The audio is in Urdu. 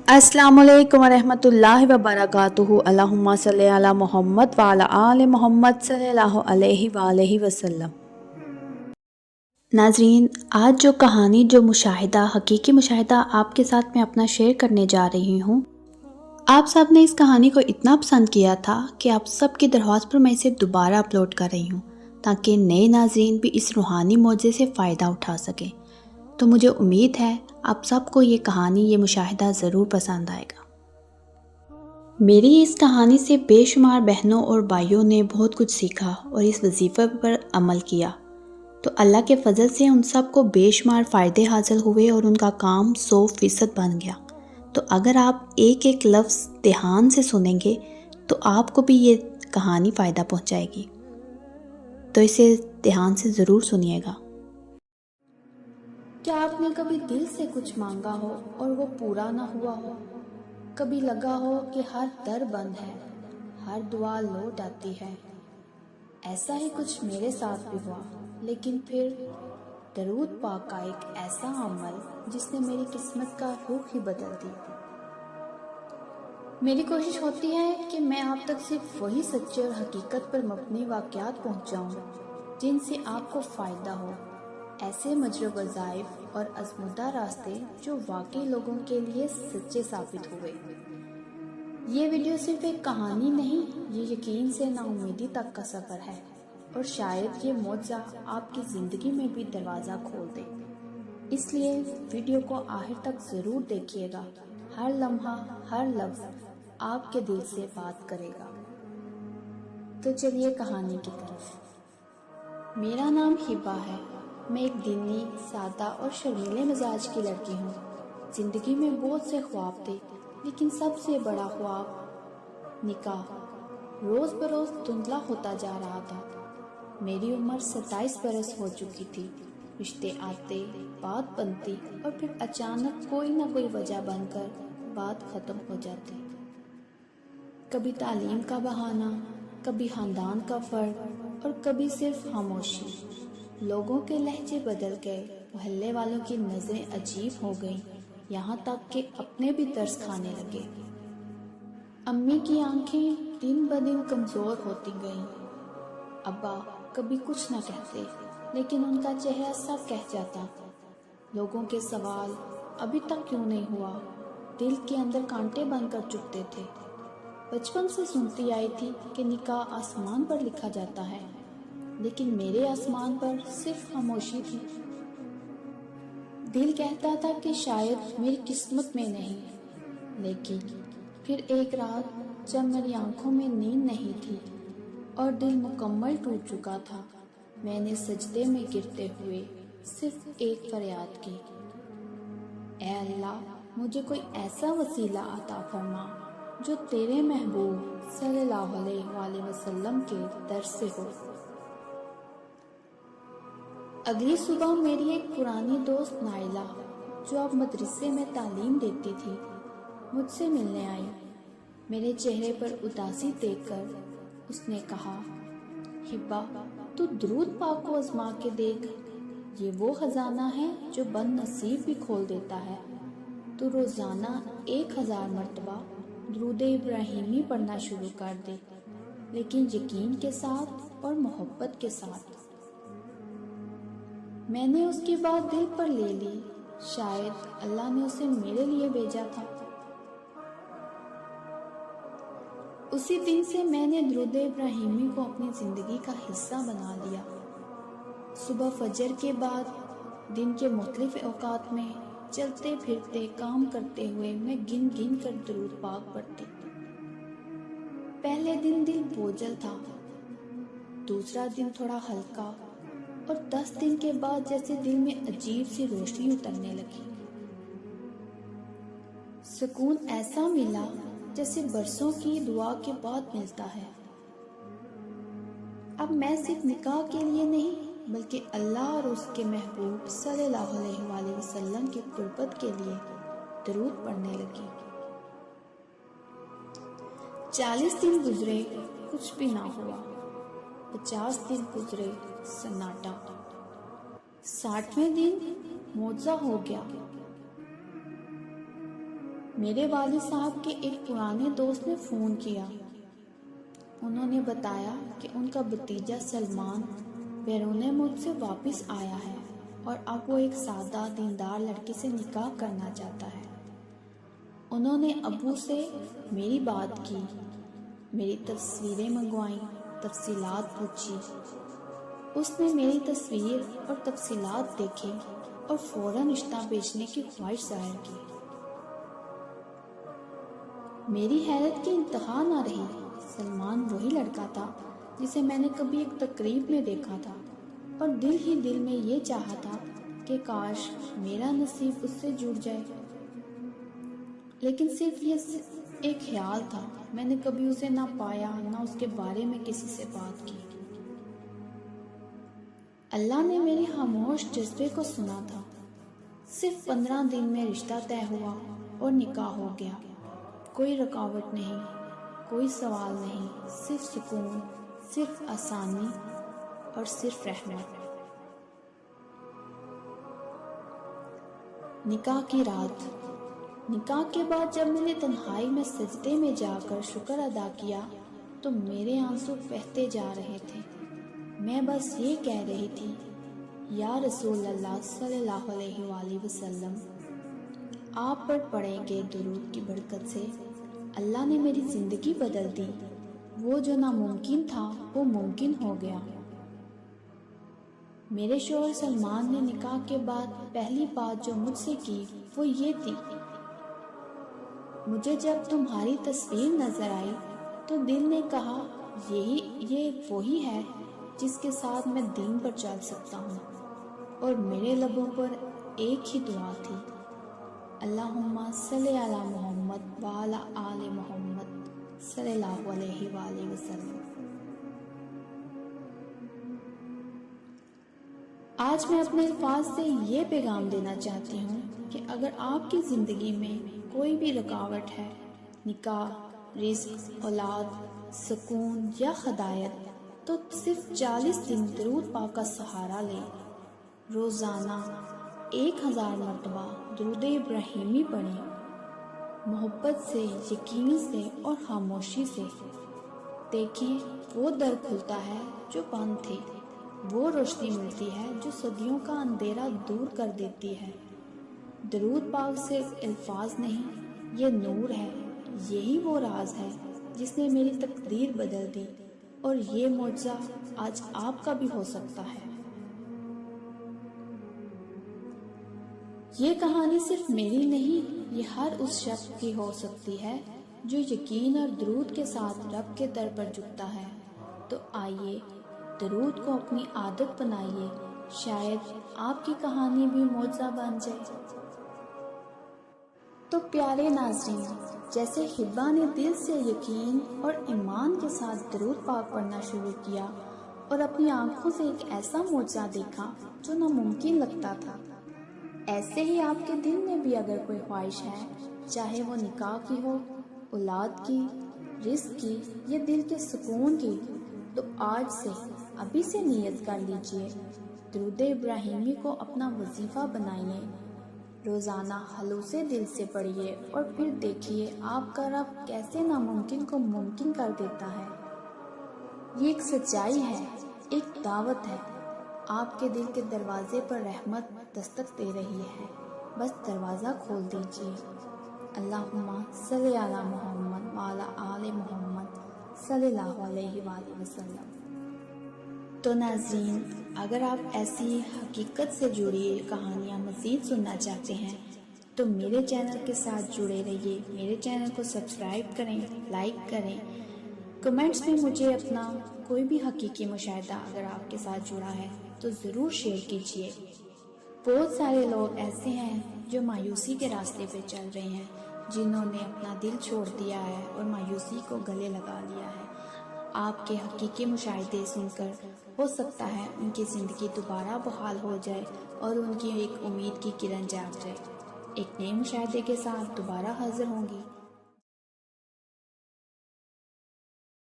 السلام علیکم ورحمۃ اللہ وبرکاتہ۔ اللہم صلی علی محمد وعلی آل محمد صلی اللہ علیہ وآلہ وسلم۔ ناظرین، آج جو مشاہدہ حقیقی مشاہدہ آپ کے ساتھ میں اپنا شیئر کرنے جا رہی ہوں، آپ سب نے اس کہانی کو اتنا پسند کیا تھا کہ آپ سب کی درخواست پر میں اسے دوبارہ اپلوڈ کر رہی ہوں تاکہ نئے ناظرین بھی اس روحانی معجزے سے فائدہ اٹھا سکیں۔ تو مجھے امید ہے آپ سب کو یہ کہانی، یہ مشاہدہ ضرور پسند آئے گا۔ میری اس کہانی سے بے شمار بہنوں اور بھائیوں نے بہت کچھ سیکھا اور اس وظیفے پر عمل کیا، تو اللہ کے فضل سے ان سب کو بے شمار فائدے حاصل ہوئے اور ان کا کام 100% بن گیا۔ تو اگر آپ ایک ایک لفظ دھیان سے سنیں گے تو آپ کو بھی یہ کہانی فائدہ پہنچائے گی، تو اسے دھیان سے ضرور سنیے گا۔ کیا آپ نے کبھی دل سے کچھ مانگا ہو اور وہ پورا نہ ہوا ہو؟ کبھی لگا ہو کہ ہر در بند ہے، ہر دعا لوٹ آتی ہے؟ ایسا ہی کچھ میرے ساتھ بھی ہوا، لیکن پھر درود پاک کا ایک ایسا عمل جس نے میری قسمت کا رخ ہی بدل دی۔ میری کوشش ہوتی ہے کہ میں آپ تک صرف وہی سچے اور حقیقت پر مبنی واقعات پہنچاؤں جن سے آپ کو فائدہ ہو، ایسے مجرب وظائف اور آزمودہ راستے جو واقعی لوگوں کے لیے سچے ثابت ہوئے۔ یہ ویڈیو صرف ایک کہانی نہیں، یہ یقین سے نا امیدی تک کا سفر ہے، اور شاید یہ معجزہ آپ کی زندگی میں بھی دروازہ کھول دے۔ اس لیے ویڈیو کو آخر تک ضرور دیکھیے گا، ہر لمحہ، ہر لفظ آپ کے دل سے بات کرے گا۔ تو چلیے کہانی کی طرف۔ میرا نام ہبا ہے، میں ایک دینی، سادہ اور شرمیلے مزاج کی لڑکی ہوں۔ زندگی میں بہت سے خواب تھے، لیکن سب سے بڑا خواب نکاح روز بروز دھندلا ہوتا جا رہا تھا۔ میری عمر 27 برس ہو چکی تھی، رشتے آتے، بات بنتی اور پھر اچانک کوئی نہ کوئی وجہ بن کر بات ختم ہو جاتی۔ کبھی تعلیم کا بہانہ، کبھی خاندان کا فرق اور کبھی صرف خاموشی۔ لوگوں کے لہجے بدل گئے، محلے والوں کی نظریں عجیب ہو گئیں، یہاں تک کہ اپنے بھی ترس کھانے لگے۔ امی کی آنکھیں دن بدن کمزور ہوتی گئیں۔ ابا کبھی کچھ نہ کہتے، لیکن ان کا چہرہ سب کہہ جاتا۔ لوگوں کے سوال ابھی تک کیوں نہیں ہوا، دل کے اندر کانٹے بن کر چبھتے تھے۔ بچپن سے سنتی آئی تھی کہ نکاح آسمان پر لکھا جاتا ہے، لیکن میرے آسمان پر صرف خاموشی تھی۔ دل کہتا تھا کہ شاید میری قسمت میں نہیں، لیکن پھر ایک رات جب میری آنکھوں میں نیند نہیں تھی اور دل مکمل ٹوٹ چکا تھا، میں نے سجدے میں گرتے ہوئے صرف ایک فریاد کی، اے اللہ، مجھے کوئی ایسا وسیلہ عطا فرما جو تیرے محبوب صلی اللہ علیہ وآلہ وسلم کے در سے ہو۔ اگلی صبح میری ایک پرانی دوست نائلہ، جو اب مدرسے میں تعلیم دیتی تھی، مجھ سے ملنے آئی۔ میرے چہرے پر اداسی دیکھ کر اس نے کہا، ہبا، تو درود پاک کو آزما کے دیکھ، یہ وہ خزانہ ہے جو بد نصیب بھی کھول دیتا ہے۔ تو روزانہ 1000 مرتبہ درود ابراہیمی پڑھنا شروع کر دے، لیکن یقین کے ساتھ اور محبت کے ساتھ۔ میں نے اس کی بات دل پر لے لی، شاید اللہ نے اسے میرے لیے بھیجا تھا۔ اسی دن سے میں نے درود ابراہیمی کو اپنی زندگی کا حصہ بنا لیا۔ صبح فجر کے بعد دن کے مختلف اوقات میں چلتے پھرتے کام کرتے ہوئے میں گن گن کر درود پاک پڑھتی۔ پہلے دن دل بوجھل تھا، دوسرا دن تھوڑا ہلکا، اور 10 دن کے بعد جیسے دل میں عجیب سی روشنی اترنے لگی۔ سکون ایسا ملا جیسے برسوں کی دعا کے بعد ملتا ہے۔ اب میں صرف نکاح کے لیے نہیں بلکہ اللہ اور اس کے محبوب صلی اللہ علیہ وآلہ وسلم کی قربت کے لیے درود پڑھنے لگی۔ 40 دن گزرے، کچھ بھی نہ ہوا۔ 50 دن گزرے، سناٹا۔ 60ویں دن معجزہ ہو گیا۔ میرے والد صاحب کے ایک پرانے دوست نے فون کیا۔ انہوں نے بتایا کہ ان کا بھتیجا سلمان بیرون ملک سے واپس آیا ہے اور اب وہ ایک سادہ دیندار لڑکے سے نکاح کرنا چاہتا ہے۔ انہوں نے ابو سے میری بات کی، میری تصویریں منگوائیں، تفصیلات پوچھی۔ اس نے میری تصویر اور تفصیلات دیکھے اور فوراً رشتہ بیچنے کی خواہش ظاہر کی۔ میری حیرت کی انتہا نہ رہی۔ سلمان وہی لڑکا تھا جسے میں نے کبھی ایک تقریب میں دیکھا تھا اور دل ہی دل میں یہ چاہا تھا کہ کاش میرا نصیب اس سے جڑ جائے، لیکن صرف یہ ایک خیال تھا۔ میں نے کبھی اسے نہ پایا، نہ اس کے بارے میں کسی سے بات کی۔ اللہ نے میرے خاموش جذبے کو سنا تھا۔ صرف 15 دن میں رشتہ طے ہوا اور نکاح ہو گیا۔ کوئی رکاوٹ نہیں، کوئی سوال نہیں، صرف سکون، صرف آسانی اور صرف رحمت۔ نکاح کی رات۔ نکاح کے بعد جب میں نے تنہائی میں سجدے میں جا کر شکر ادا کیا تو میرے آنسو بہتے جا رہے تھے۔ میں بس یہ کہہ رہی تھی، یا رسول اللہ صلی اللہ علیہ وآلہ وسلم، آپ پر پڑھیں گے درود کی برکت سے اللہ نے میری زندگی بدل دی۔ وہ جو ناممکن تھا وہ ممکن ہو گیا۔ میرے شوہر سلمان نے نکاح کے بعد پہلی بات جو مجھ سے کی وہ یہ تھی، مجھے جب تمہاری تصویر نظر آئی تو دل نے کہا یہ وہی ہے جس کے ساتھ میں دین پر چل سکتا ہوں، اور میرے لبوں پر ایک ہی دعا تھی، اللہم صلی علی محمد وعلی آل محمد صلی اللہ علیہ وآلہ وسلم۔ آج میں اپنے الفاظ سے یہ پیغام دینا چاہتی ہوں کہ اگر آپ کی زندگی میں کوئی بھی رکاوٹ ہے، نکاح، رزق، اولاد، سکون یا ہدایت، تو صرف 40 دن درود پاک کا سہارا لیں۔ روزانہ 1000 مرتبہ درود ابراہیمی پڑھیں، محبت سے، یقین سے اور خاموشی سے۔ دیکھیں وہ در کھلتا ہے جو بند تھے، وہ روشنی ملتی ہے جو صدیوں کا اندھیرا دور کر دیتی ہے۔ درود پاک صرف الفاظ نہیں، یہ نور ہے۔ یہی وہ راز ہے جس نے میری تقدیر بدل دی، اور یہ معجزہ آج آپ کا بھی ہو سکتا ہے۔ یہ کہانی صرف میری نہیں، یہ ہر اس شخص کی ہو سکتی ہے جو یقین اور درود کے ساتھ رب کے در پر جھکتا ہے۔ تو آئیے درود کو اپنی عادت بنائیے، شاید آپ کی کہانی بھی معجزہ بن جائے۔ تو پیارے ناظرین، جیسے ہبہ نے دل سے یقین اور ایمان کے ساتھ درود پاک پڑھنا شروع کیا اور اپنی آنکھوں سے ایک ایسا معجزہ دیکھا جو ناممکن لگتا تھا، ایسے ہی آپ کے دل میں بھی اگر کوئی خواہش ہے، چاہے وہ نکاح کی ہو، اولاد کی، رزق کی یا دل کے سکون کی، تو آج سے، ابھی سے نیت کر لیجئے، درود ابراہیمی کو اپنا وظیفہ بنائیے، روزانہ خلوصِ دل سے پڑھیے اور پھر دیکھیے آپ کا رب کیسے ناممکن کو ممکن کر دیتا ہے۔ یہ ایک سچائی ہے، ایک دعوت ہے۔ آپ کے دل کے دروازے پر رحمت دستک دے رہی ہے، بس دروازہ کھول دیجئے۔ اللہم صلی علی محمد وعلی آل محمد صلی اللہ علیہ وآلہ وسلم۔ تو ناظرین، اگر آپ ایسی حقیقت سے جڑی کہانیاں مزید سننا چاہتے ہیں تو میرے چینل کے ساتھ جڑے رہیے۔ میرے چینل کو سبسکرائب کریں، لائک کریں، کمنٹس میں مجھے اپنا کوئی بھی حقیقی مشاہدہ اگر آپ کے ساتھ جڑا ہے تو ضرور شیئر کیجیے۔ بہت سارے لوگ ایسے ہیں جو مایوسی کے راستے پہ چل رہے ہیں، جنہوں نے اپنا دل چھوڑ دیا ہے اور مایوسی کو گلے لگا لیا ہے۔ آپ کے حقیقی مشاہدے سن کر ہو سکتا ہے ان کی زندگی دوبارہ بحال ہو جائے اور ان کی ایک امید کی کرن جاگ جائے۔ ایک نئے مشاہدے کے ساتھ دوبارہ حاضر ہوں گی۔